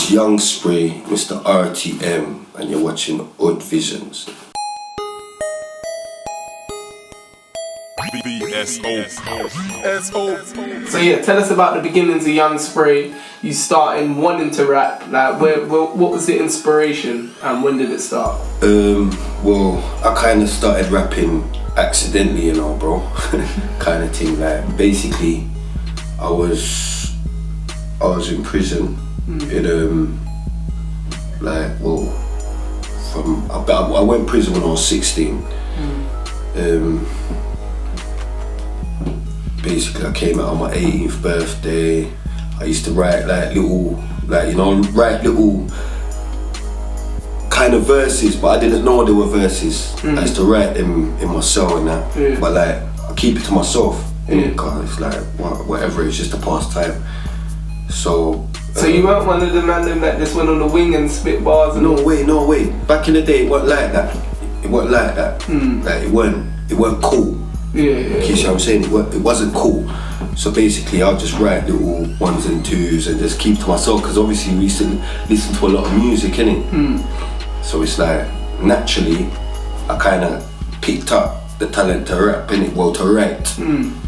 It's Young Spray, Mr. RTM, and you're watching Odd Visions. VSOP. So yeah, tell us about the beginnings of Young Spray. You starting wanting to rap. Like, what was the inspiration and when did it start? Well, I kind of started rapping accidentally, you know, bro. Kind of thing. Like, basically, I was in prison. In I went to prison when I was 16. Basically, I came out on my 18th birthday. I used to write little kind of verses, but I didn't know they were verses. I used to write them in my cell and that, but like I keep it to myself, because it's like whatever, it's just a pastime. So you weren't one of the man that just went on the wing and spit bars? No way. Back in the day, it wasn't like that. Like it weren't cool. You see what I'm saying? It wasn't cool. So basically, I'll just write little ones and twos and just keep to myself, because obviously we used to listen to a lot of music, innit? So it's like naturally, I kind of picked up the talent to rap, innit? Well, to write,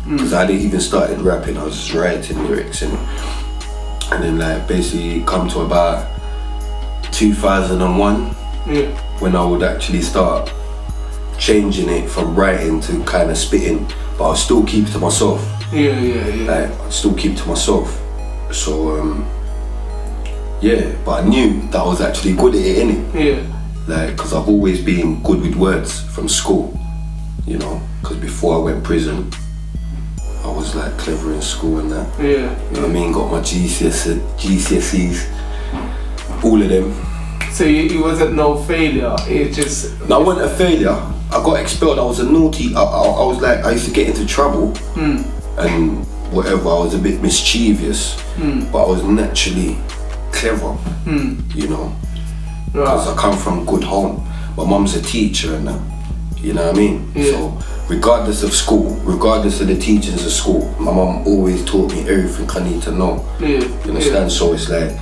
because I didn't even started rapping. I was just writing lyrics, innit? And then like basically come to about 2001 when I would actually start changing it from writing to kind of spitting, but I'll still keep it to myself. Like I'd still keep it to myself. So but I knew that I was actually good at it, innit? Like, because I've always been good with words from school, you know, because before I went to prison I was like clever in school and that. You know what I mean? Got my GCSEs, all of them. So you wasn't no failure, it just... No, I wasn't a failure. I got expelled. I was a naughty. I was like, I used to get into trouble and whatever. I was a bit mischievous, but I was naturally clever, you know, because I come from a good home. My mum's a teacher and that, you know what I mean? So regardless of school, regardless of the teachings of school, my mum always taught me everything I need to know. You understand? So it's like,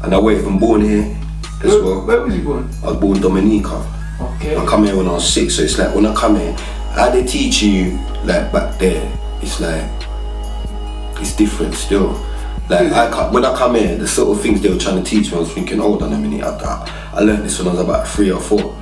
and I wasn't even born here as well. Where was you born? I was born in Dominica. Okay. I come here when I was 6, so it's like when I come here, how they teach you like back there, it's like, it's different still. Like when I come here, the sort of things they were trying to teach me, I was thinking, hold on a minute, I learned this when I was about 3 or 4.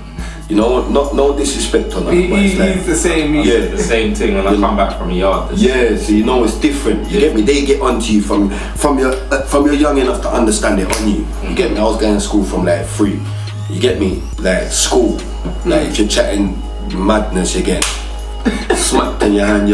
You know, no disrespect on that, but it's like, he's the same. The same thing when I come back from a yard. So you know it's different. You get me? They get onto you from you're young enough to understand it on you. You get me? I was going to school from like 3. You get me? Like school. Like if you're chatting madness, you get smacked in your hand.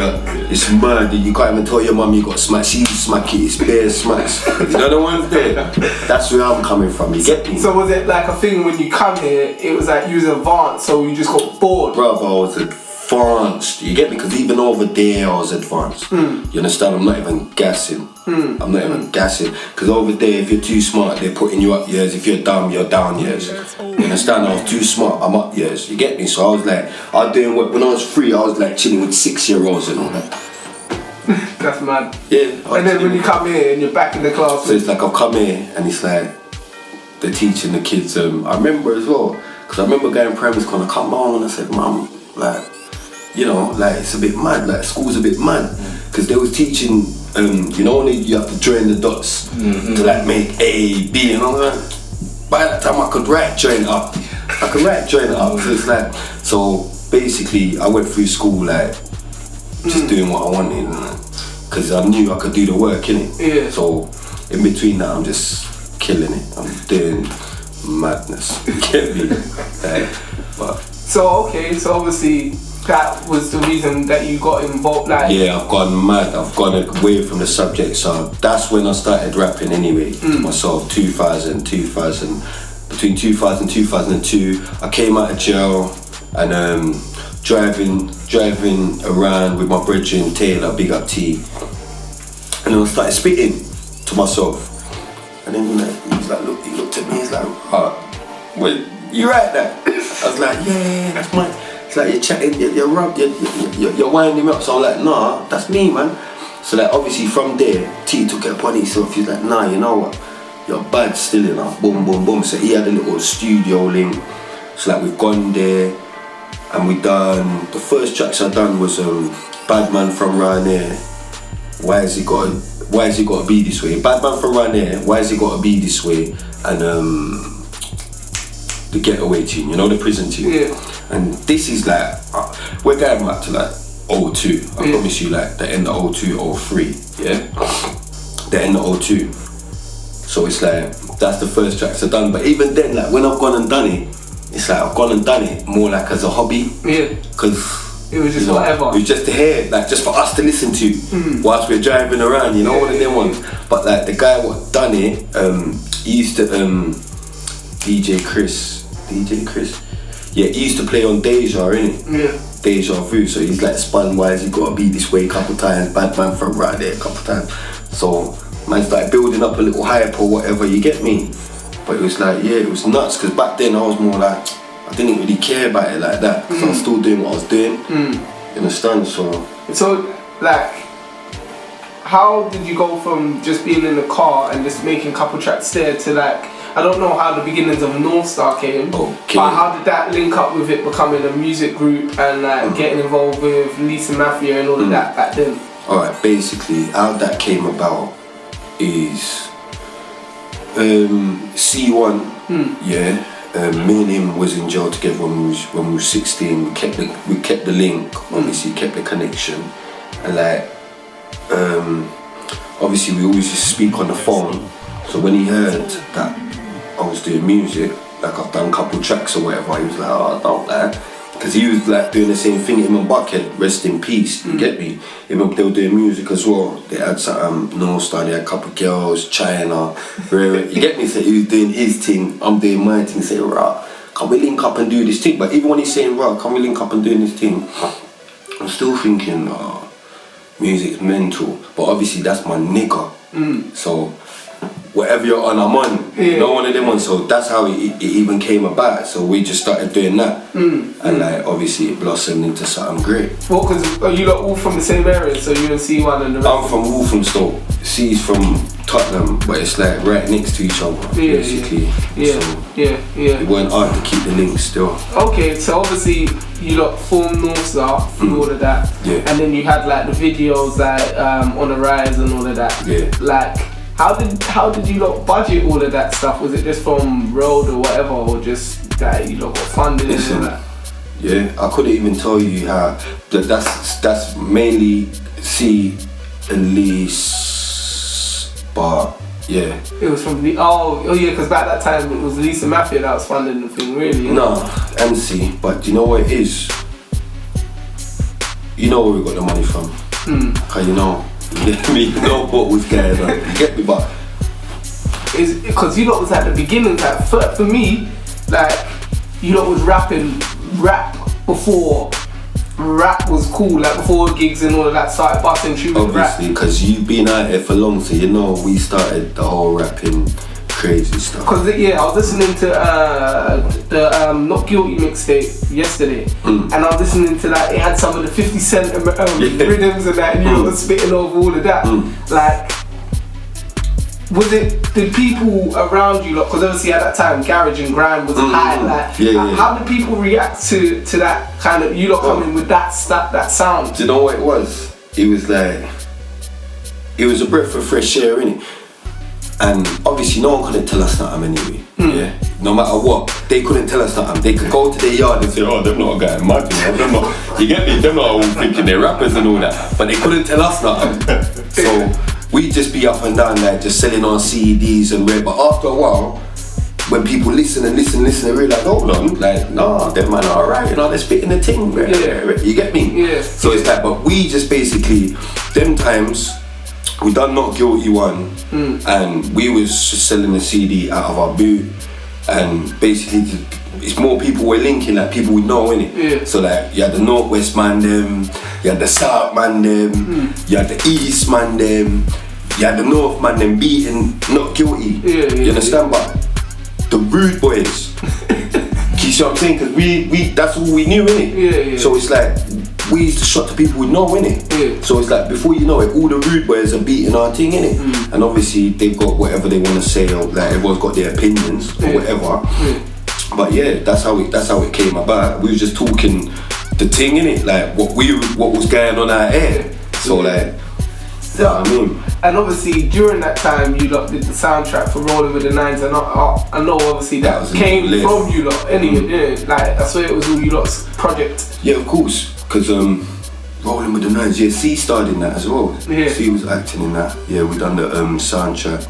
It's murder. You can't even tell your mum you got smacked. She smack it. It's bare smacks. You know the ones there. That's where I'm coming from. You get me? So was it like a thing when you come here? It was like you was advanced, so you just got bored. Bro, I was advanced. You get me? Because even over there, I was advanced. You understand? I'm not even gassing. I'm not even gassing. Because over there, if you're too smart, they're putting you up years. If you're dumb, you're down years. You understand? I was too smart, I'm up years. You get me? So I was like, I was doing what, when I was 3, I was like chilling with 6-year-olds and all that. That's mad. And then when you come here and you're back in the class. So it's like I've come here and it's like they're teaching the kids. I remember as well, because I remember going to primary school and I come home and I said, Mum, like, you know, like it's a bit mad, like school's a bit mad. Because they was teaching, you know, only you have to join the dots to like make A, B, and all that. By that time I could join it up. So it's like, so basically I went through school like just doing what I wanted, because I knew I could do the work, innit? So in between that I'm just killing it. I'm doing madness. You get me? So obviously that was the reason that you got involved, like... Yeah, I've gone mad, I've gone away from the subject, so that's when I started rapping anyway, to myself, between 2000 and 2002, I came out of jail and driving around with my brethren, Taylor, big up T, and then I started spitting to myself, and then he looked at me, he's like, wait, you write that? I was like, yeah, that's mine. It's like you're chatting, you're winding me up. So I'm like, nah, that's me, man. So like obviously from there, T took it upon himself. He's like, nah, you know what? you're bad still, you know. Boom, boom, boom. So he had a little studio link. So like we've gone there and we done, the first tracks I done was Bad Man From Round Here. Why has he got to be this way? Bad Man From Round Here, Why Has He Got to Be This Way? And the Getaway tune, you know, the prison tune. Yeah. And this is like, we're going back to like 02. I promise you, like the end of 02, 03. Yeah? The end of 02. So it's like, that's the first tracks I've done. But even then, like when I've gone and done it, it's like I've gone and done it more like as a hobby. Yeah. Because it was just whatever. It was just to hear, like just for us to listen to whilst we're driving around, you know, one of them ones. But like the guy what done it, he used to DJ Chris. Yeah, he used to play on Deja, innit? Yeah. Deja Vu. So he's like spun, why has he got to be this way a couple times, Bad Man From Right There a couple times. So man started building up a little hype or whatever, you get me? But it was like, yeah, it was nuts, because back then I was more like, I didn't really care about it like that, because I was still doing what I was doing. You understand? So like, how did you go from just being in the car and just making a couple tracks there to like, I don't know how the beginnings of Northstar came, but how did that link up with it becoming a music group and like getting involved with Lisa Mafia and all of that back then? Alright, basically how that came about is C1, yeah. Me and him was in jail together when we was 16. We kept the link, obviously kept the connection, and like obviously we always used to speak on the phone. So when he heard that I was doing music, like I've done a couple tracks or whatever, he was like, oh, I don't like, because he was like doing the same thing. Him and Buckhead, rest in peace, you get me? They were doing music as well. They had some Northstar, they had a couple girls, China, you get me? So he was doing his thing, I'm doing my thing, say, rah, can we link up and do this thing? But even when he's saying, rah, can we link up and do this thing? I'm still thinking, music's mental, but obviously that's my nigga. So whatever you're on, I'm on. You know, one of them ones. So that's how it even came about. So we just started doing that, and like obviously it blossomed into something great. Well, because you lot all from the same area, so you and C1 and the rest. I'm from Walthamstow. C's from Tottenham, but it's like right next to each other, basically. Yeah. It weren't hard to keep the links still. Okay, so obviously you lot formed Northstar through all of that, and then you had like the videos like On the Rise and all of that. Yeah. Like, how did you lot budget all of that stuff? Was it just from road or whatever, or just that you lot got funded and all that? Yeah, I couldn't even tell you how. That's mainly C and Lise, but yeah. It was from the because back that time it was Lisa Mafia that was funding the thing, really. No, MC, but you know what it is? You know where we got the money from. Cause you know. You get me? You know what was going on. You get me? But it's because you lot was at the beginning. Like for me, like you lot was rapping rap before rap was cool. Like before gigs and all of that started busting through with rap. obviously, because you've been out here for long, so you know we started the whole rapping crazy stuff. Because I was listening to the Not Guilty mixtape yesterday, and I was listening to that. It had some of the 50 Cent rhythms and that, and you were spitting over all of that. Like, did people around you, because obviously at that time garage and grime was high. Like, how did people react to that kind of you lot coming with that sound? Do you know what it was? It was like, it was a breath of fresh air, innit? And obviously no one couldn't tell us nothing anyway, yeah? No matter what, they couldn't tell us nothing. They could go to their yard and say, oh, them not going mad, you know? Them not, you get me? Them not all thinking they're rappers and all that. But they couldn't tell us nothing. So we'd just be up and down like just selling our CDs and rare. But after a while, when people listen, they realise, hold on, like, nah, them man are alright, you know, they're spitting the thing, you get me? Yeah. So it's like, but we just basically, them times, we done Not Guilty one, and we was just selling the CD out of our boot, and basically it's more people we're linking, like people we know, innit? Yeah. So like you had the Northwest man them, you had the South man them, you had the East man them, you had the North man them beating Not Guilty. You understand? But the Rude Boys, you see what I'm saying? Because we that's all we knew, innit? Yeah. So it's like we used to shot to people we know, innit? Yeah. So it's like, before you know it, all the rude boys are beating our thing, innit? And obviously they've got whatever they want to say, or like everyone's got their opinions or whatever. But yeah, that's how it came about. We was just talking the thing, innit? Like what was going on out here. So like, you know what I mean? And obviously during that time you lot did the soundtrack for Rolling with the Nines, and I know obviously that came from you lot anyway, didn't it? Like I swear it was all you lot's project. Yeah, of course, because Rolling with the Nines, yeah, C starred in that as well. Yeah. C was acting in that. Yeah, we done the soundtrack.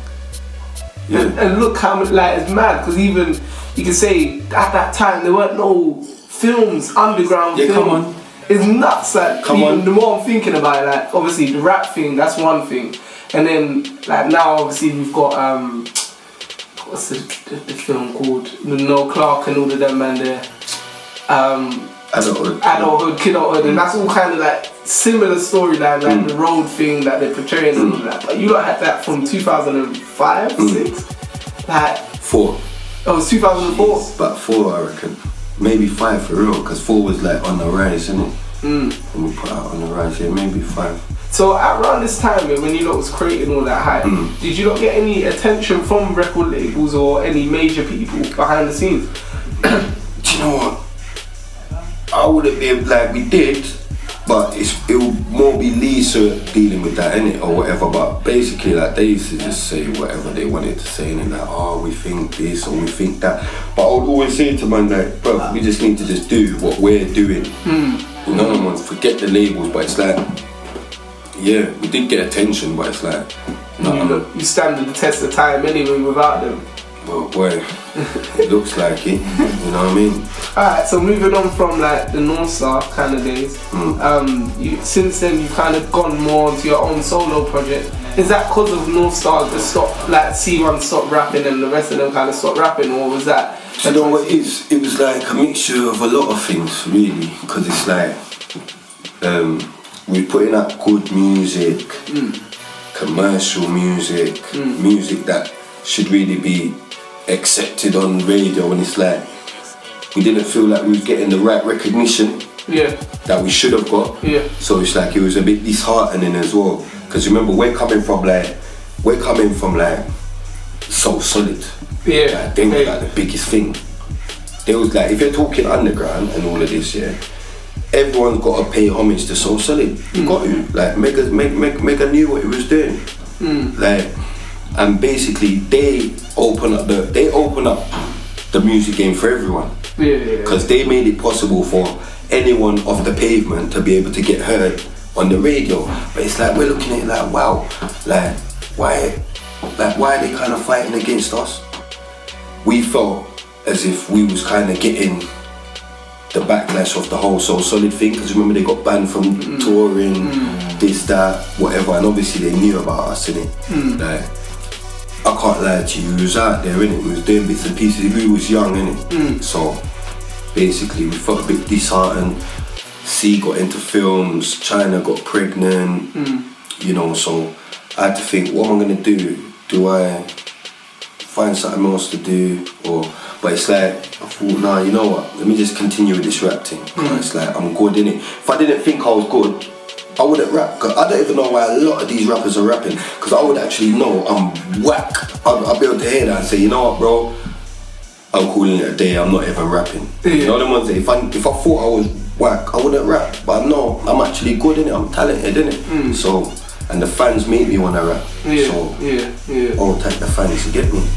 Yeah. And look how much, like, it's mad, because even you can say at that time there weren't no films, underground films. Come on. It's nuts, like, the more I'm thinking about it, like, obviously the rap thing, that's one thing. And then, like, now obviously we've got, what's the film called? Noel Clark and all of them, man, there. Adulthood, kidulthood, and that's all kind of like similar storyline, like the road thing that they're portraying and all that. But you lot had that from 2005, 6? Like 4. Oh, it was 2004? About 4, I reckon. Maybe 5 for real, because 4 was like on the rise, innit? And we put out on the rise, yeah, maybe 5. So around this time, when you lot was creating all that hype, did you not get any attention from record labels or any major people behind the scenes? Do you know what? I wouldn't be like, we did, but it would more be Lisa dealing with that, innit, or whatever. But basically, like, they used to just say whatever they wanted to say, and like, oh, we think this or we think that. But I would always say to man, like, bro, we just need to just do what we're doing. You know, forget the labels, but it's like, yeah, we did get attention, but it's like, you stand the test of time anyway without them. Well, boy, it looks like it, you know what I mean? Alright, so moving on from like the Northstar kind of days, since then you've kind of gone more into your own solo project. Is that because of Northstar just stopped, like C1 stopped rapping and the rest of them kind of stopped rapping, or was that? You know what it is? It was like a mixture of a lot of things, really, because it's like, we're putting out good music, commercial music, music that should really be accepted on radio, and it's like we didn't feel like we was getting the right recognition that we should have got. So it's like it was a bit disheartening as well, because remember we're coming from like So Solid. Like, they were like the biggest thing. It was like, if you're talking underground and all of this, everyone's got to pay homage to So Solid. You got to, like, Mega knew what he was doing. Like, and basically they open up the music game for everyone. Because they made it possible for anyone off the pavement to be able to get heard on the radio. But it's like, we're looking at it like, wow, like why are they kind of fighting against us? We felt as if we was kind of getting the backlash of the whole So Solid thing, because remember they got banned from touring, this, that, whatever, and obviously they knew about us, innit? Like, I can't lie to you, we was out there, innit? We was doing bits and pieces, we was young, innit? So basically we felt a bit disheartened. C got into films, China got pregnant, you know, so I had to think, what am I gonna do? Do I find something else to do, or? But it's like, I thought, nah, you know what? Let me just continue with this rap thing. It's like, I'm good, innit? If I didn't think I was good, I wouldn't rap. Cause I don't even know why a lot of these rappers are rapping. Because I would actually know I'm whack. I'll be able to hear that and say, you know what, bro? I'm calling it a day. I'm not even rapping. You know the ones that if I thought I was whack, I wouldn't rap. But I know I'm actually good, innit? I'm talented, innit? So, and the fans make me wanna rap. So, I'll take the fans, you get me?